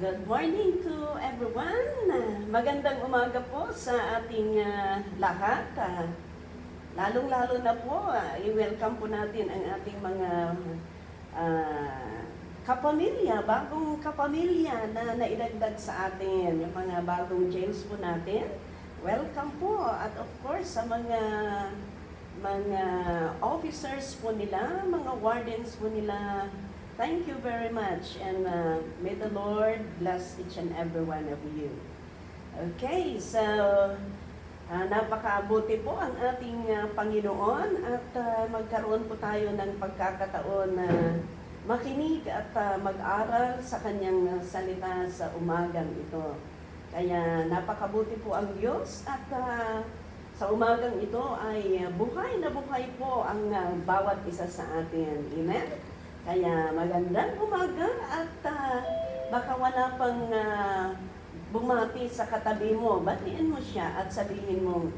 Good morning to everyone. Magandang umaga po sa ating lahat. Lalong-lalo na po, i-welcome po natin ang ating mga kapamilya, bagong kapamilya na naidagdag sa atin, yung mga bagong jails po natin. Welcome po at of course sa mga officers po nila, mga wardens po nila. Thank you very much and may the Lord bless each and every one of you. Okay, so napakabuti po ang ating Panginoon at magkaroon po tayo ng pagkakataon na makinig at mag-aral sa Kanyang salita sa umagang ito. Kaya napakabuti po ang Diyos at sa umagang ito ay buhay na buhay po ang bawat isa sa atin. Amen? Kaya magandang umaga at baka wala pang bumati sa katabi mo, batiin mo siya at sabihin mo,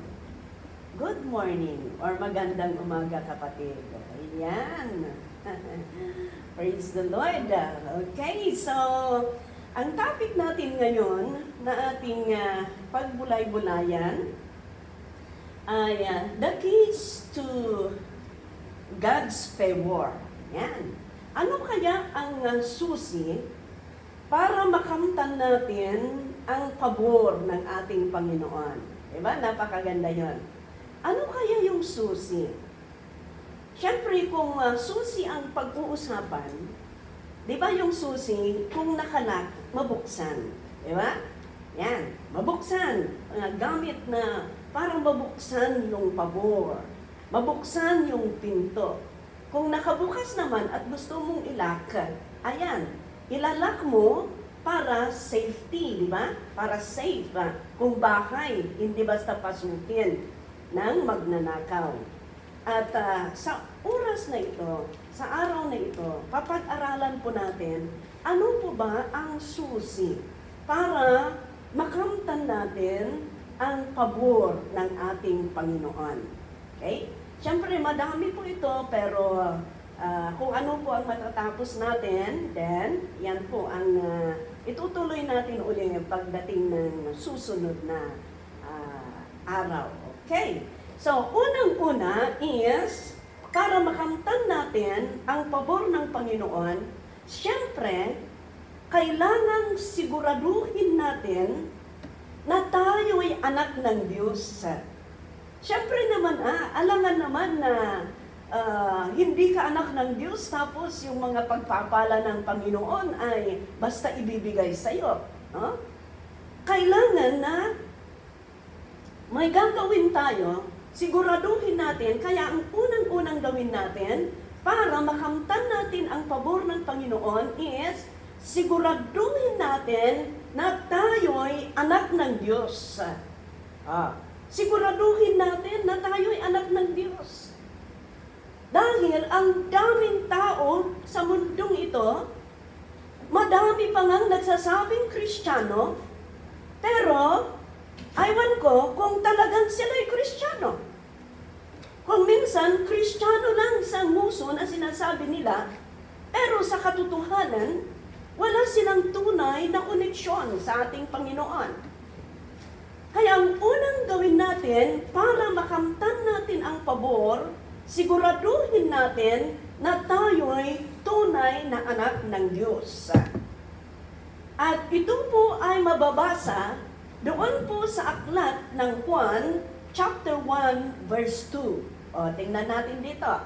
good morning or magandang umaga kapatid. Ayan. Praise the Lord. Okay, so ang topic natin ngayon na ating pagbulay-bulayan ay the keys to God's favor. Yan. Ano kaya ang susi para makamtan natin ang pabor ng ating Panginoon? Diba? Napakaganda yon. Ano kaya yung susi? Siyempre, kung susi ang pag-uusapan, di ba yung susi, kung nakalak, mabuksan. Diba? Yan, mabuksan. Gamit na parang mabuksan yung pabor. Mabuksan yung pinto. Kung nakabukas naman at gusto mong ilak, ayan, ilalak mo para safety, di ba? Para safe, kung bahay, hindi basta pasukin ng magnanakaw. At sa oras na ito, sa araw na ito, papag-aralan po natin, ano po ba ang susi para makamtan natin ang pabor ng ating Panginoon. Okay? Siyempre, madami po ito, pero kung ano po ang matatapos natin, then yan po ang itutuloy natin uli pagdating ng susunod na araw. Okay? So, unang-una is, para makamtan natin ang pabor ng Panginoon, siyempre, kailangan siguraduhin natin na tayo'y anak ng Diyos. Siyempre naman, alangan naman na hindi ka anak ng Diyos tapos yung mga pagpapala ng Panginoon ay basta ibibigay sa iyo. Kailangan na may gagawin tayo, siguraduhin natin, kaya ang unang-unang gawin natin para makamtan natin ang pabor ng Panginoon is siguraduhin natin na tayo'y anak ng Diyos. Siguraduhin natin na tayo'y anak ng Diyos. Dahil ang daming tao sa mundong ito, madami pa ngang nagsasabing Kristiyano, pero aywan ko kung talagang sila'y Kristiyano. Kung minsan, Kristiyano lang sa nguso na sinasabi nila, pero sa katotohanan, wala silang tunay na koneksyon sa ating Panginoon. Kaya ang unang gawin natin para makamtan natin ang pabor, siguraduhin natin na tayo'y tunay na anak ng Diyos. At ito po ay mababasa doon po sa aklat ng Juan, chapter 1, verse 2. Tingnan natin dito.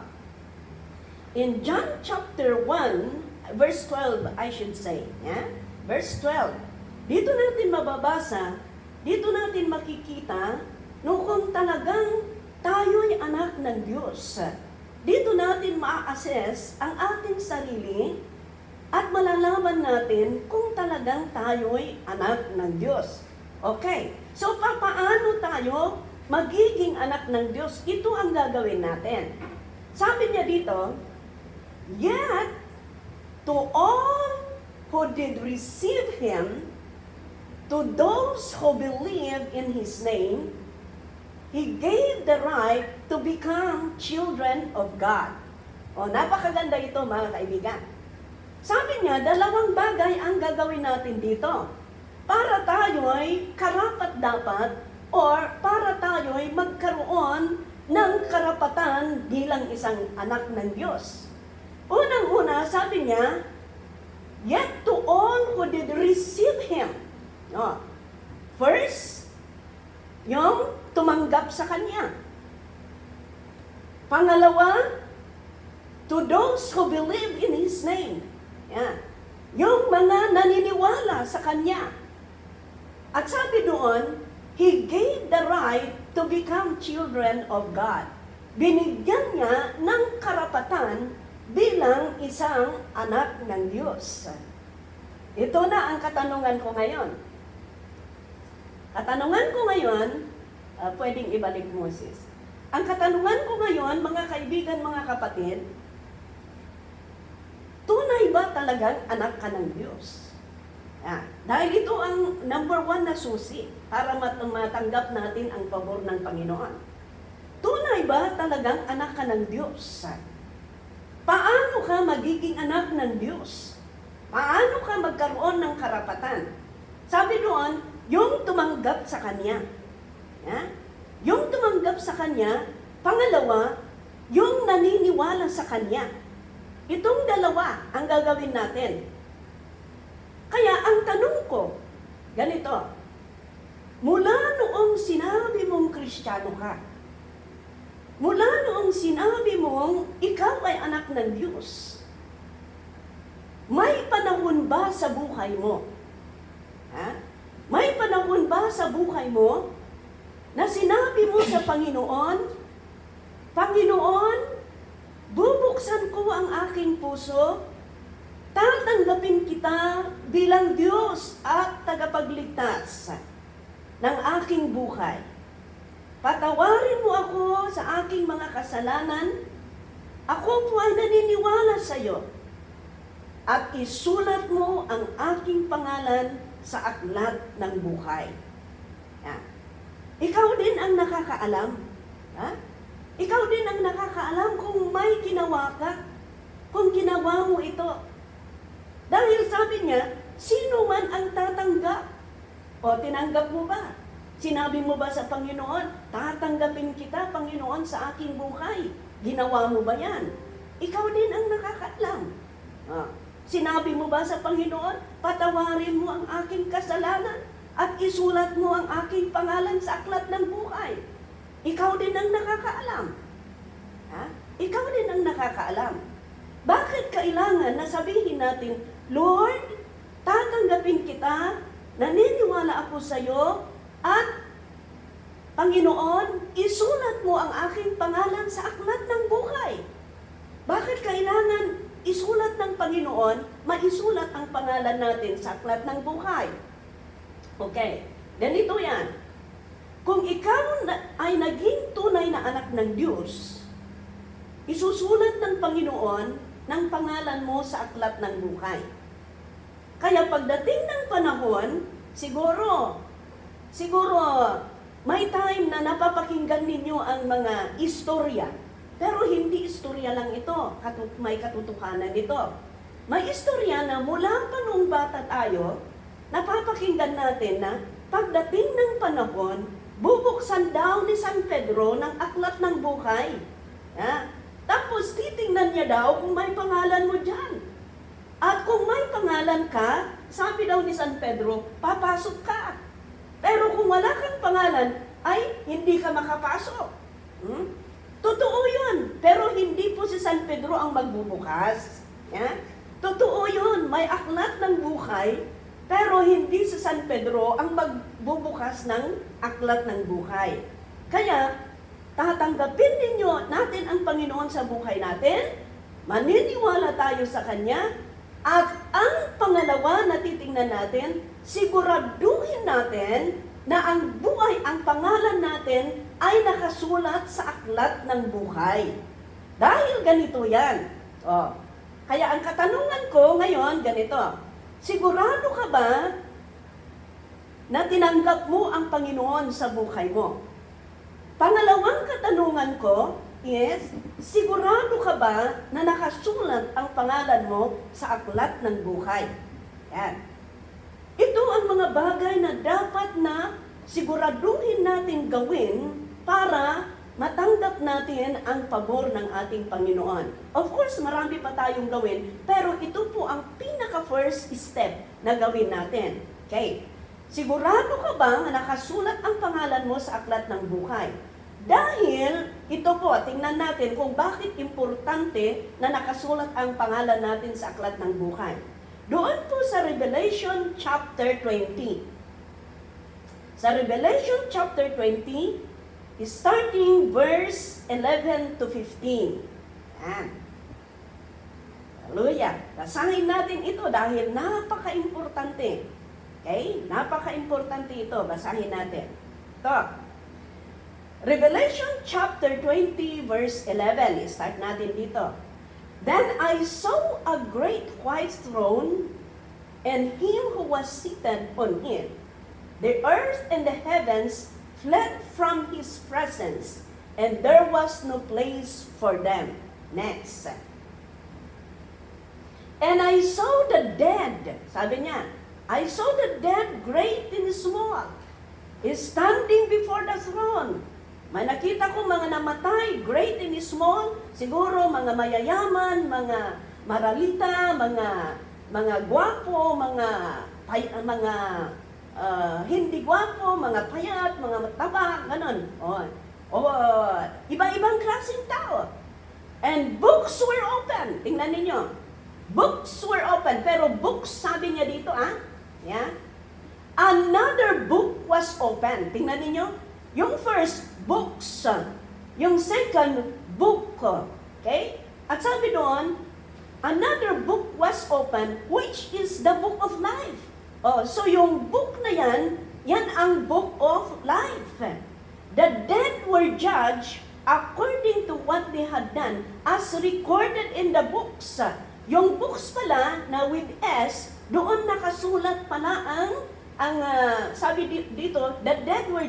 In John chapter 1, verse 12, I should say. Verse 12. Dito natin mababasa, dito natin makikita no kung talagang tayo'y anak ng Diyos. Dito natin ma-assess ang ating sarili at malalaman natin kung talagang tayo'y anak ng Diyos. Okay, so paano tayo magiging anak ng Diyos? Ito ang gagawin natin. Sabi niya dito, yet to all who did receive Him, to those who believe in His name, He gave the right to become children of God. Napakaganda ito mga kaibigan. Sabi niya, dalawang bagay ang gagawin natin dito. Para tayo'y karapat-dapat or para tayo'y magkaroon ng karapatan bilang isang anak ng Diyos. Unang-una, sabi niya, yet to all who did receive Him. No. First, yung tumanggap sa Kanya. Pangalawa, to those who believe in His name. Yan. Yung mga naniniwala sa Kanya. At sabi doon, He gave the right to become children of God. Binigyan niya ng karapatan bilang isang anak ng Diyos. Ito na ang katanungan ko ngayon. Katanungan ko ngayon, pwedeng ibalik mo, sis. Ang katanungan ko ngayon, mga kaibigan, mga kapatid, tunay ba talagang anak ka ng Diyos? Dahil ito ang number 1 na susi para matanggap natin ang pabor ng Panginoon. Tunay ba talagang anak ka ng Diyos? Paano ka magiging anak ng Diyos? Paano ka magkaroon ng karapatan? Sabi doon, yung tumanggap sa Kanya. Yung tumanggap sa Kanya. Pangalawa, yung naniniwala sa Kanya. Itong dalawa ang gagawin natin. Kaya ang tanong ko, ganito, mula noong sinabi mong Kristiyano ka, mula noong sinabi mong ikaw ay anak ng Diyos, may panahon ba sa buhay mo? May panahon ba sa buhay mo na sinabi mo sa Panginoon, Panginoon, bubuksan ko ang aking puso, tatanggapin kita bilang Diyos at tagapagligtas ng aking buhay. Patawarin mo ako sa aking mga kasalanan. Ako po ay naniniwala sa iyo. At isulat mo ang aking pangalan sa aklat ng buhay. Ikaw din ang nakakaalam. Ikaw din ang nakakaalam kung may ginawa ka, kung ginawa mo ito. Dahil sabi niya, sino man ang tatanggap? O tinanggap mo ba? Sinabi mo ba sa Panginoon, tatanggapin kita, Panginoon, sa aking buhay? Ginawa mo ba yan? Ikaw din ang nakakaalam. Sinabi mo ba sa Panginoon, patawarin mo ang aking kasalanan at isulat mo ang aking pangalan sa aklat ng buhay? Ikaw din ang nakakaalam. Ikaw din ang nakakaalam. Bakit kailangan na sabihin natin, Lord, tatanggapin kita, naniniwala ako sa iyo, at Panginoon, isulat mo ang aking pangalan sa aklat ng buhay. Bakit kailangan isulat ng Panginoon, maisulat ang pangalan natin sa aklat ng buhay? Okay, ganito yan. Kung ikaw ay naging tunay na anak ng Diyos, isusulat ng Panginoon ng pangalan mo sa aklat ng buhay. Kaya pagdating ng panahon, siguro, may time na napapakinggan ninyo ang mga istorya. Pero hindi istorya lang ito, may katotohanan ito. May istorya na mula pa noong bata tayo, napapakinggan natin na pagdating ng panahon, bubuksan daw ni San Pedro ng aklat ng buhay. Tapos titingnan niya daw kung may pangalan mo dyan. At kung may pangalan ka, sabi daw ni San Pedro, papasok ka. Pero kung wala kang pangalan, ay hindi ka makapasok. Totoo yun. Pero hindi po si San Pedro ang magbubukas. Totoo yun. May aklat ng buhay, pero hindi si San Pedro ang magbubukas ng aklat ng buhay. Kaya, tatanggapin natin ang Panginoon sa buhay natin, maniniwala tayo sa Kanya, at ang pangalawa na titingnan natin, siguraduhin natin na ang buhay, ang pangalan natin ay nakasulat sa aklat ng buhay. Dahil ganito yan. Kaya ang katanungan ko ngayon, ganito. Sigurado ka ba na tinanggap mo ang Panginoon sa buhay mo? Pangalawang katanungan ko, is, sigurado ka ba na nakasulat ang pangalan mo sa aklat ng buhay? Yan. Ito ang mga bagay na dapat na siguraduhin natin gawin para matanggap natin ang pabor ng ating Panginoon. Of course, marami pa tayong gawin, pero ito po ang pinaka-first step na gawin natin. Okay? Sigurado ka ba na nakasulat ang pangalan mo sa aklat ng buhay? Dahil, ito po, tingnan natin kung bakit importante na nakasulat ang pangalan natin sa aklat ng buhay. Doon po sa Revelation chapter 20. Sa Revelation chapter 20, starting verse 11 to 15. Yan. Hallelujah. Basahin natin ito dahil napaka-importante. Okay? Napaka-importante ito. Basahin natin. Ito. Revelation chapter 20 verse 11. Start natin dito. Then I saw a great white throne and him who was seated on it. The earth and the heavens fled from his presence, and there was no place for them. Next. And I saw the dead, sabi niya, I saw the dead, great and small, standing before the throne. May nakita ko mga namatay, great and small, siguro mga mayayaman, mga maralita, mga gwapo, mga hindi gwapo, mga payat, mga mataba, ganun. Iba-ibang klaseng tao. And books were open. Tingnan ninyo. Books were open. Pero books, sabi niya dito, Yeah? Another book was open. Tingnan ninyo. Yung first, books. Yung second, book. Okay? At sabi doon, another book was open, which is the book of life. So yung book na yan ang book of life. The dead were judged according to what they had done, as recorded in the books. Yung books pala na with S, doon nakasulat pala sabi dito, the dead were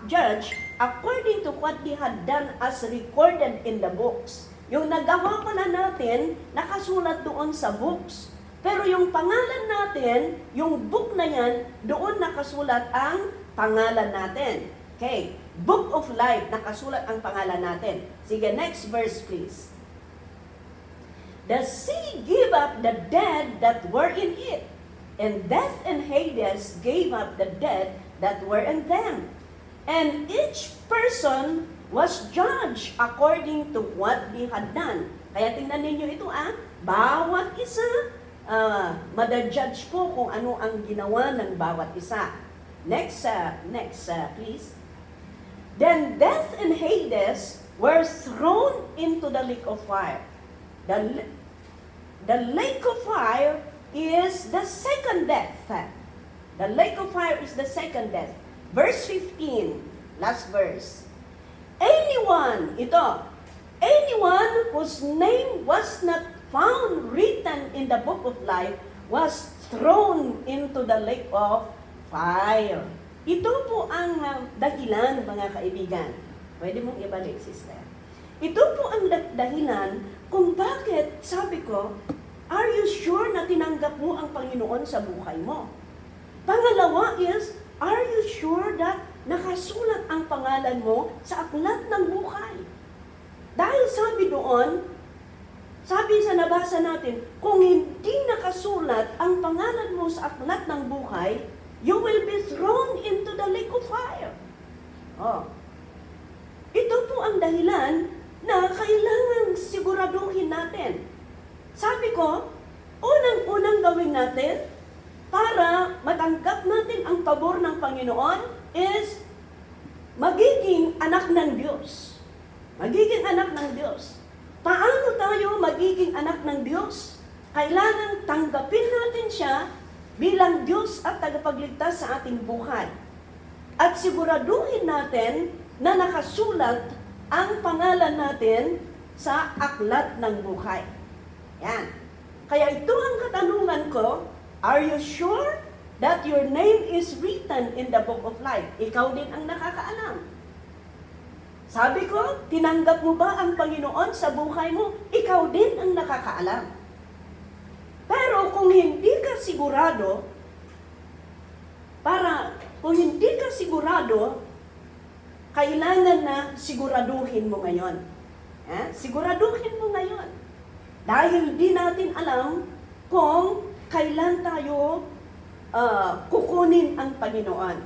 judged according to what they had done as recorded in the books. Yung nagawa pala natin, nakasulat doon sa books. Pero yung pangalan natin, yung book na yan, doon nakasulat ang pangalan natin. Okay, Book of Life, nakasulat ang pangalan natin. Sige, next verse please. The sea gave up the dead that were in it, and death and Hades gave up the dead that were in them. And each person was judged according to what they had done. Kaya tingnan ninyo ito, bawat isa, madajudge po kung ano ang ginawa ng bawat isa. Next, please. Then death and Hades were thrown into the lake of fire. The lake of fire is the second death. The lake of fire is the second death. Verse 15, last verse. Anyone whose name was not found written in the book of life was thrown into the lake of fire. Ito po ang dahilan, mga kaibigan. Pwede mong ibalik, sister. Ito po ang dahilan kung bakit, sabi ko, are you sure na tinanggap mo ang Panginoon sa buhay mo? Pangalawa is, are you sure that nakasulat ang pangalan mo sa aklat ng buhay? Dahil sabi doon, sabi sa nabasa natin, kung hindi nakasulat ang pangalan mo sa aklat ng buhay, you will be thrown into the lake of fire. Ito po ang dahilan na kailangan siguraduhin natin. Sabi ko, unang-unang gawin natin para matanggap natin ang pabor ng Panginoon is magiging anak ng Diyos. Magiging anak ng Diyos. Paano tayo magiging anak ng Diyos? Kailangan tanggapin natin siya bilang Diyos at tagapagligtas sa ating buhay. At siguraduhin natin na nakasulat ang pangalan natin sa aklat ng buhay. Yan. Kaya ito ang katanungan ko, are you sure that your name is written in the book of life? Ikaw din ang nakakaalam. Sabi ko, tinanggap mo ba ang Panginoon sa buhay mo? Ikaw din ang nakakaalam. Pero kung hindi ka sigurado, kailangan na siguraduhin mo ngayon. Siguraduhin mo ngayon. Dahil di natin alam kung kailan tayo kukunin ang Panginoon.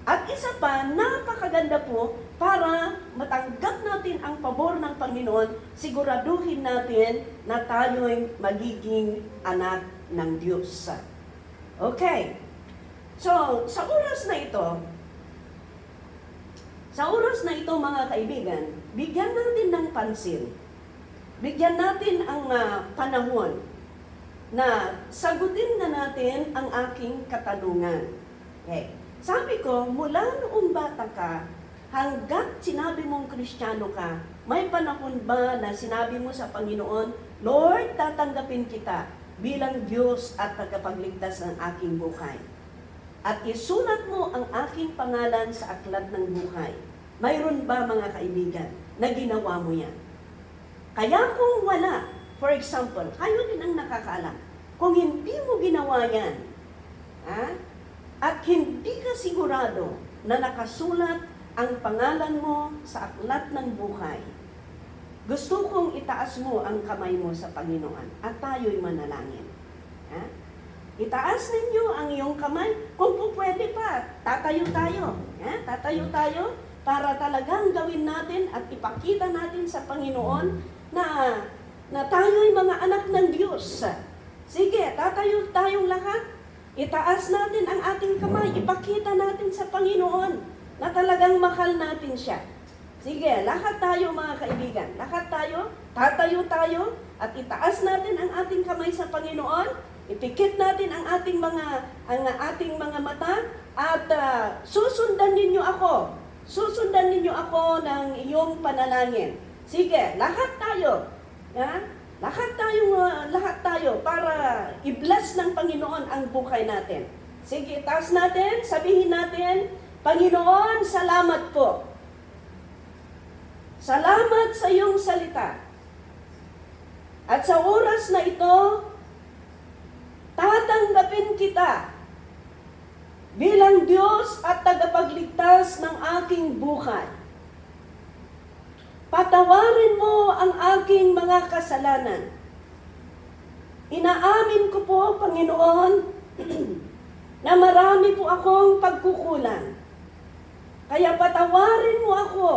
At isa pa, napakaganda po, para matanggap natin ang pabor ng Panginoon, siguraduhin natin na tayo'y magiging anak ng Diyos. Okay. So, sa oras na ito mga kaibigan, bigyan natin ng pansin. Bigyan natin ang panahon na sagutin na natin ang aking katanungan. Okay. Sabi ko, mula noong bata ka, hanggat sinabi mong Kristiyano ka, may panahon ba na sinabi mo sa Panginoon, Lord, tatanggapin kita bilang Diyos at tagapagligtas ng aking buhay. At isulat mo ang aking pangalan sa aklat ng buhay. Mayroon ba mga kaibigan na ginawa mo yan? Kaya kung wala, for example, kayo din ang nakakaalam, kung hindi mo ginawa yan, at hindi ka sigurado na nakasulat ang pangalan mo sa aklat ng buhay, gusto kong itaas mo ang kamay mo sa Panginoon at tayo'y manalangin. Itaas ninyo ang iyong kamay. Kung po pwede pa, tatayo tayo. Tatayo tayo para talagang gawin natin at ipakita natin sa Panginoon na tayo'y mga anak ng Diyos. Sige, tatayo tayong lahat. Itaas natin ang ating kamay. Ipakita natin sa Panginoon na talagang mahal natin siya. Sige, lahat tayo mga kaibigan. Lahat tayo, tatayo tayo at itaas natin ang ating kamay sa Panginoon. Ipikit natin ang ating mga mata at susundan ninyo ako. Susundan ninyo ako ng iyong panalangin. Sige, lahat tayo. Lahat tayo para i-bless ng Panginoon ang buhay natin. Sige, taas natin, sabihin natin, Panginoon, salamat po. Salamat sa iyong salita. At sa oras na ito, tatanggapin kita bilang Diyos at tagapagligtas ng aking buhay. Patawarin mo ang aking mga kasalanan. Inaamin ko po, Panginoon, na marami po akong pagkukulang. Kaya patawarin mo ako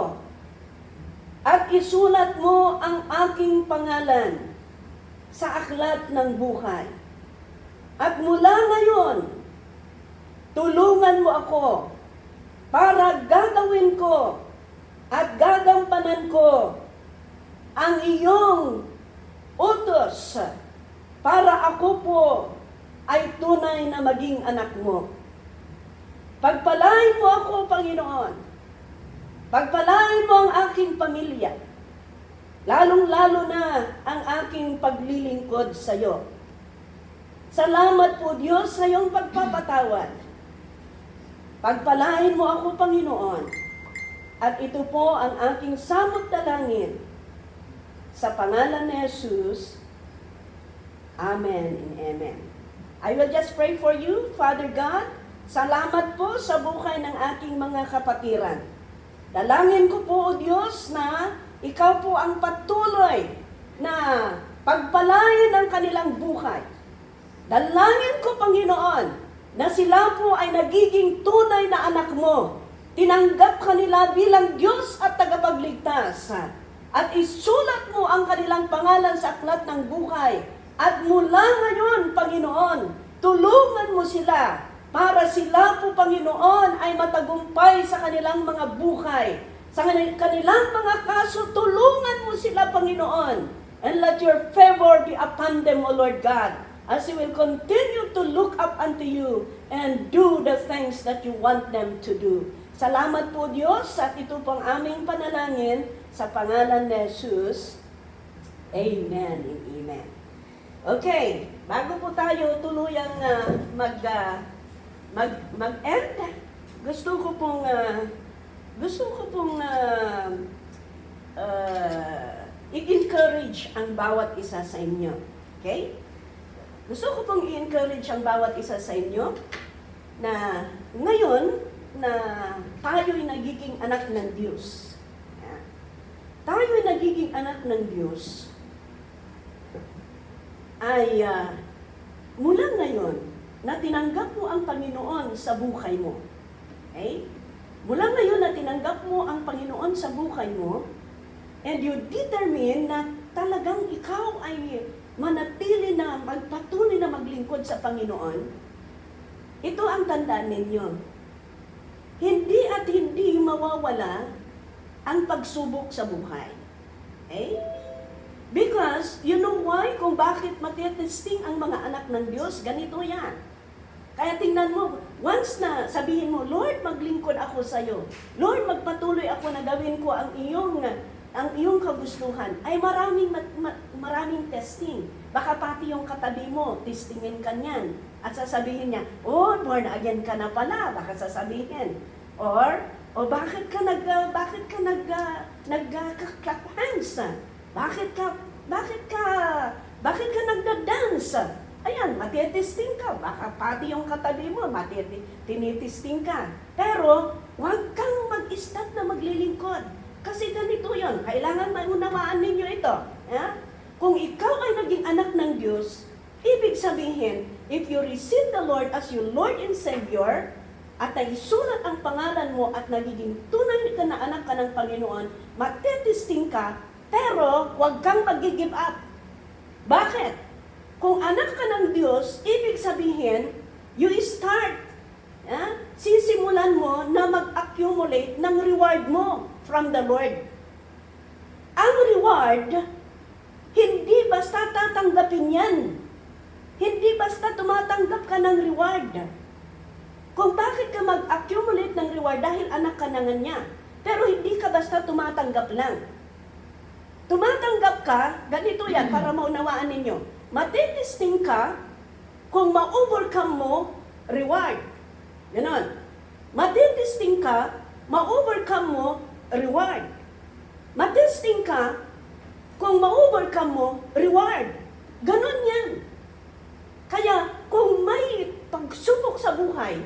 at isulat mo ang aking pangalan sa aklat ng buhay. At mula ngayon, tulungan mo ako para gagawin ko at gagampanan ko ang iyong utos para ako po ay tunay na maging anak mo. Pagpalain mo ako, Panginoon. Pagpalain mo ang aking pamilya. Lalong-lalo na ang aking paglilingkod sa iyo. Salamat po, Diyos, sa iyong pagpapatawad. Pagpalain mo ako, Panginoon. At ito po ang aking samot dalangin. Sa pangalan ni Jesus, Amen and Amen. I will just pray for you, Father God. Salamat po sa buhay ng aking mga kapatiran. Dalangin ko po, O Diyos, na ikaw po ang patuloy na pagpalain ang kanilang buhay. Dalangin ko, Panginoon, na sila po ay nagiging tunay na anak mo. Tinanggap kanila bilang Diyos at tagapagligtas. At isulat mo ang kanilang pangalan sa aklat ng buhay. At mula ngayon, Panginoon, tulungan mo sila para sila po, Panginoon, ay matagumpay sa kanilang mga buhay. Sa kanilang mga kaso, tulungan mo sila, Panginoon. And let your favor be upon them, O Lord God, as they will continue to look up unto you and do the things that you want them to do. Salamat po, Diyos, at ito pong aming panalangin sa pangalan ni Jesus. Amen and amen. Okay, bago po tayo tuluyang mag-end, gusto ko pong i-encourage ang bawat isa sa inyo. Okay? Gusto ko pong i-encourage ang bawat isa sa inyo na ngayon na tayo'y nagiging anak ng Diyos. Tayo'y nagiging anak ng Diyos ay mula ngayon na tinanggap mo ang Panginoon sa buhay mo. Okay? Mula ngayon na tinanggap mo ang Panginoon sa buhay mo, and you determine na talagang ikaw ay manatili na, magpatuloy na maglingkod sa Panginoon, ito ang tandaan ninyo. Hindi at hindi mawawala ang pagsubok sa buhay. Okay? Because, you know why? Kung bakit matitesting ang mga anak ng Diyos, ganito yan. Kaya tingnan mo, once na sabihin mo, Lord, maglingkod ako sa iyo. Lord, magpatuloy ako na gawin ko ang iyong kagustuhan, ay maraming testing. Baka pati yung katabi mo, testingin ka niyan. At sasabihin niya, oh, born again ka na pala, baka sasabihin. Or bakit ka nag-clap hands? Bakit ka nagda-dance? Ayan, matitesting ka. Baka pati yung katabi mo, tinitesting ka. Pero, huwag kang mag-stop na maglilingkod. Kasi ganito yun. Kailangan maunawaan ninyo ito. Kung ikaw ay naging anak ng Diyos, ibig sabihin, if you receive the Lord as your Lord and Savior, at naisulat ang pangalan mo at nagiging tunay ka na anak ka ng Panginoon, matitesting ka, pero huwag kang mag-give up. Bakit? Kung anak ka ng Diyos, ibig sabihin, you start, sisimulan mo na mag-accumulate ng reward mo from the Lord. Ang reward, hindi basta tatanggapin yan. Hindi basta tumatanggap ka ng reward. Kung bakit ka mag-accumulate ng reward dahil anak ka na nga niya. Pero hindi ka basta tumatanggap lang. Tumatanggap ka, ganito yan para maunawaan ninyo. Matitesting ka kung ma-overcome mo, reward. Ganon. Matitesting ka, ma-overcome mo, reward. Matesting ka, kung ma-overcome mo, reward. Ganon yan. Kaya, kung may pagsubok sa buhay,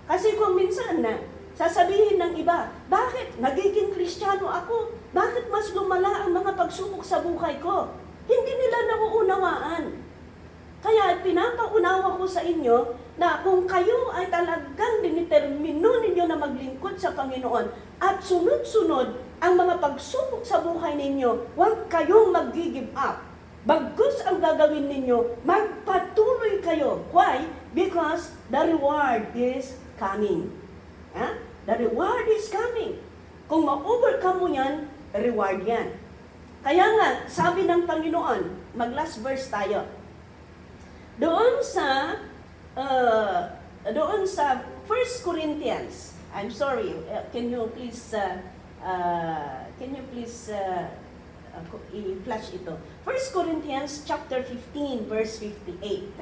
kasi kung minsan na, sasabihin ng iba, bakit nagiging Kristiyano ako? Bakit mas lumala ang mga pagsubok sa buhay ko? Hindi nila nauunawaan. Kaya pinapaunawa ko sa inyo na kung kayo ay talagang dinitermino ninyo na maglingkod sa Panginoon at sunod-sunod ang mga pagsubok sa buhay ninyo, huwag kayong mag-give up. Bagkus ang gagawin ninyo, magpatuloy kayo. Why? Because the reward is coming. The reward is coming. Kung ma-overcome mo yan, reward yan. Kaya nga, sabi ng Panginoon, mag-last verse tayo. Doon sa 1 Corinthians, I'm sorry, can you please i-flash ito. 1 Corinthians chapter 15, verse 58.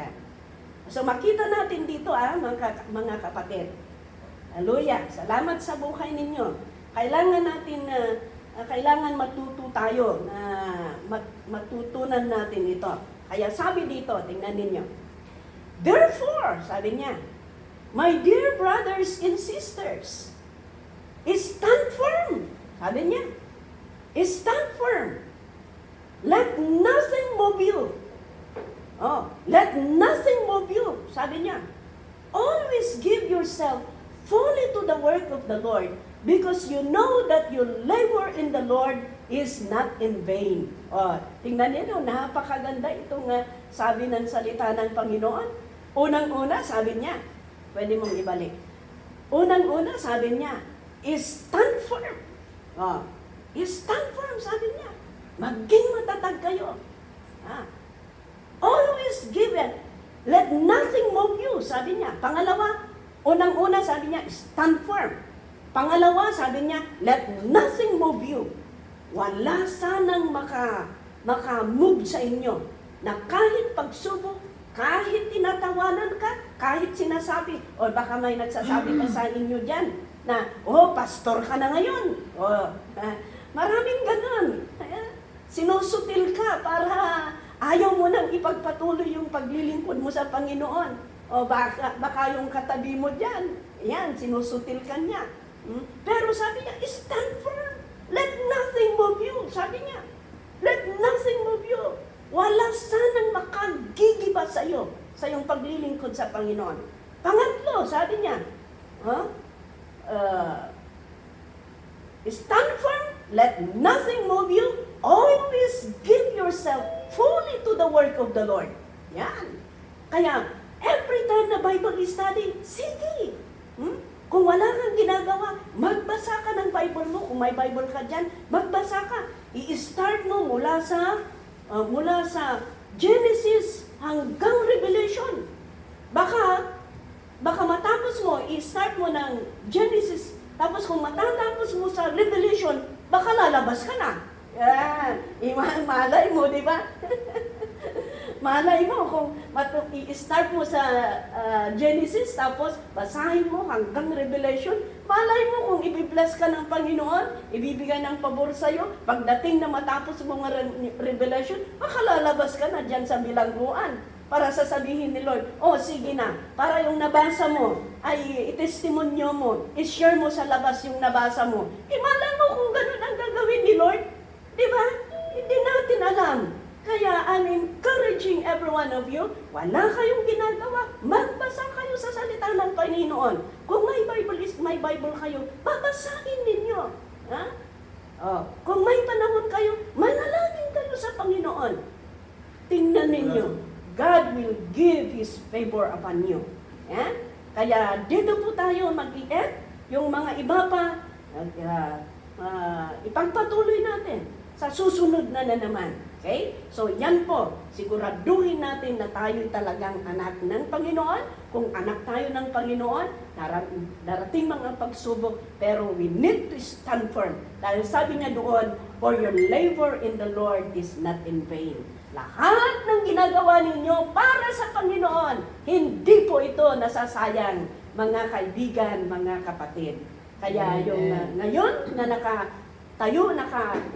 So makita natin dito mga kapatid. Hallelujah. Salamat sa buhay ninyo. Kailangan natin kailangan matuto tayo na matutunan natin ito. Kaya sabi dito, tingnan ninyo. Therefore, sabi niya, my dear brothers and sisters, stand firm. Sabi niya, stand firm. Let nothing move you. Let nothing move you. Sabi niya, always give yourself fully to the work of the Lord, because you know that your labor in the Lord is not in vain. Tingnan niyo, napakaganda itong sabi ng salita ng Panginoon. Unang-una, sabi niya, pwede mong ibalik. Unang-una, sabi niya, stand firm. Stand firm, sabi niya. Maging matatag kayo. Always give it. Let nothing move you, sabi niya. Pangalawa, unang-una, sabi niya, stand firm. Pangalawa, sabi niya, let nothing move you. Wala sanang maka-move sa inyo na kahit pagsubok, kahit tinatawanan ka, kahit sinasabi, o baka may nagsasabi pa sa inyo dyan, na, pastor ka na ngayon. Maraming ganun. Sinusutil ka para ayaw mo nang ipagpatuloy yung paglilingkod mo sa Panginoon. O baka yung katabi mo dyan, yan, sinusutil ka niya. Pero sabi niya, stand firm. Let nothing move you. Sabi niya, let nothing move you. Wala sanang makagigiba sa iyo sa iyong paglilingkod sa Panginoon. Pangatlo, sabi niya, stand firm, let nothing move you. Always give yourself fully to the work of the Lord. Yan. Kaya, every time na Bible study, sige. Kung wala kang ginagawa, magbasa ka ng Bible mo. Kung may Bible ka dyan, magbasa ka. I-start mo mula sa Genesis hanggang Revelation. Baka matapos mo, i-start mo ng Genesis, tapos kung matatapos mo sa Revelation, baka lalabas ka na. Yan. Malay mo, di ba? Malay mo kung i-start mo sa Genesis, tapos basahin mo hanggang Revelation, malay mo kung ibibless ka ng Panginoon, ibibigay ng pabor sa'yo, pagdating na matapos mo ng Revelation, baka lalabas ka na dyan sa bilangguan para sasabihin ni Lord, sige na, para yung nabasa mo, ay itestimonyo mo, i-share mo sa labas yung nabasa mo. Malay mo kung ganun ang gagawin ni Lord. Diba? Hindi natin alam. Kaya I'm encouraging every one of you, wala kayong ginagawa, magbasa kayo sa salita ng Panginoon. Kung may Bible kayo, babasahin ninyo. Kung may panahon kayo, manalangin kayo sa Panginoon. Tingnan ninyo, God will give His favor upon you. Kaya dito po tayo mag-iet, yung mga iba pa, ipagpatuloy natin sa susunod na naman. Okay? So, yan po. Siguraduhin natin na tayo talagang anak ng Panginoon. Kung anak tayo ng Panginoon, darating mga pagsubok, pero we need to stand firm. Dahil sabi niya doon, for your labor in the Lord is not in vain. Lahat ng ginagawa ninyo para sa Panginoon, hindi po ito nasasayang, mga kaibigan, mga kapatid. Kaya yung ngayon na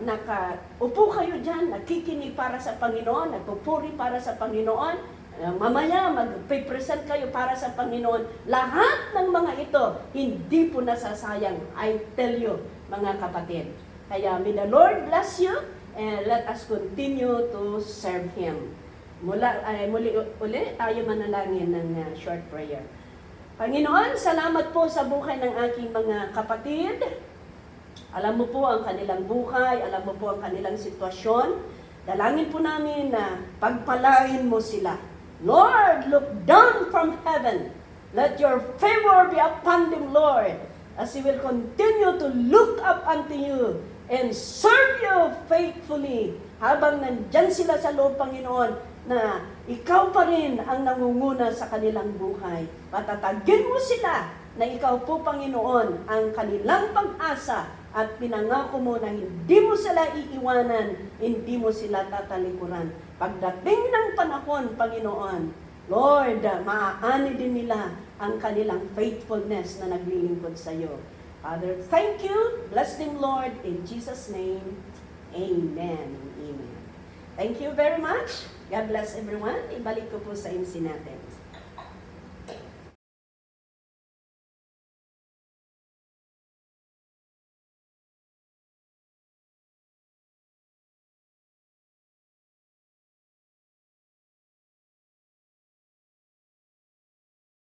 nakaupo kayo dyan, nakikinig para sa Panginoon, nagpupuri para sa Panginoon, mamaya mag-present kayo para sa Panginoon. Lahat ng mga ito, hindi po nasasayang. I tell you, mga kapatid. Kaya may the Lord bless you, and let us continue to serve Him. Muli tayo manalangin ng short prayer. Panginoon, salamat po sa buhay ng aking mga kapatid. Alam mo po ang kanilang buhay, alam mo po ang kanilang sitwasyon. Dalangin po namin na pagpalain mo sila. Lord, look down from heaven. Let your favor be upon them, Lord, as they will continue to look up unto you and serve you faithfully. Habang nandyan sila sa loob, Panginoon, na ikaw pa rin ang nangunguna sa kanilang buhay. Patatagin mo sila na ikaw po, Panginoon, ang kanilang pag-asa at pinangako mo na hindi mo sila iiwanan, hindi mo sila tatalikuran. Pagdating ng panahon, Panginoon, Lord, maaani din nila ang kanilang faithfulness na naglilingkod sa iyo. Father, thank you. Bless them, Lord, in Jesus' name. Amen. Amen. Thank you very much. God bless everyone. Ibalik ko po sa MC natin.